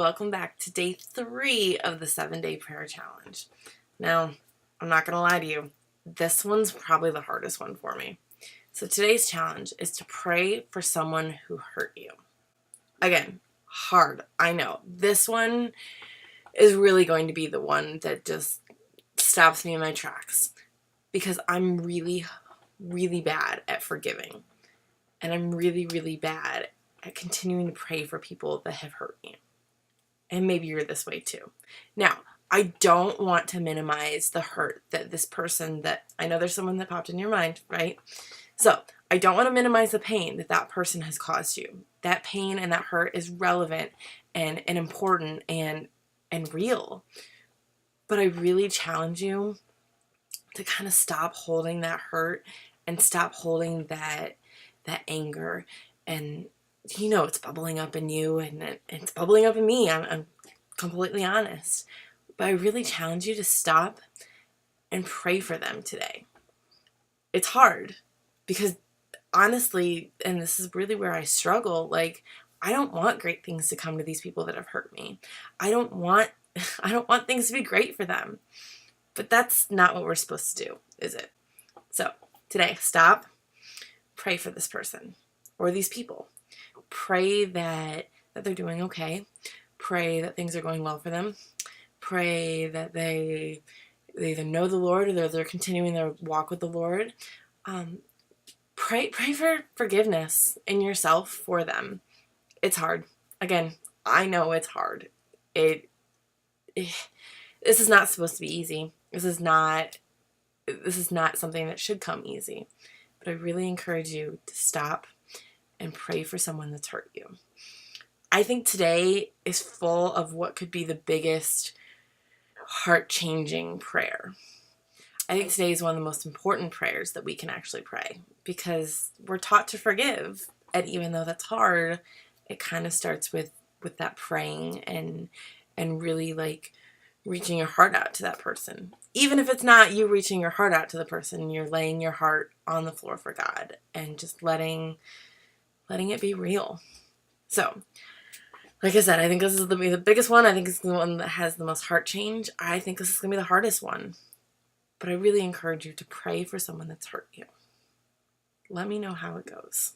welcome back to day 3 of the 7-day prayer challenge. Now, I'm not going to lie to you, this one's probably the hardest one for me. So today's challenge is to pray for someone who hurt you. Again, hard, I know. This one is really going to be the one that just stops me in my tracks because I'm really, really bad at forgiving. And I'm really, really bad at continuing to pray for people that have hurt me. And maybe you're this way too. Now, I don't want to minimize the hurt that this person that, I know there's someone that popped in your mind, right? So I don't want to minimize the pain that that person has caused you. That pain and that hurt is relevant and important and real. But I really challenge you to kind of stop holding that hurt and stop holding that anger. And you know it's bubbling up in you and it's bubbling up in me. I'm completely honest. But I really challenge you to stop and pray for them today. It's hard because honestly, and this is really where I struggle, like I don't want great things to come to these people that have hurt me. I don't want things to be great for them. But that's not what we're supposed to do, is it? So today, stop, pray for this person or these people. Pray that they're doing okay. Pray that things are going well for them. Pray that they either know the Lord or they're continuing their walk with the Lord. Pray for forgiveness in yourself for them. It's hard. Again, I know it's hard. This is not supposed to be easy. This is not something that should come easy. But I really encourage you to stop and pray for someone that's hurt you. I think today is full of what could be the biggest heart-changing prayer. I think today is one of the most important prayers that we can actually pray because we're taught to forgive. And even though that's hard, it kind of starts with that praying and really like reaching your heart out to that person. Even if it's not you reaching your heart out to the person, you're laying your heart on the floor for God and just letting it be real. So, like I said, I think this is going to be the biggest one. I think it's the one that has the most heart change. I think this is going to be the hardest one. But I really encourage you to pray for someone that's hurt you. Let me know how it goes.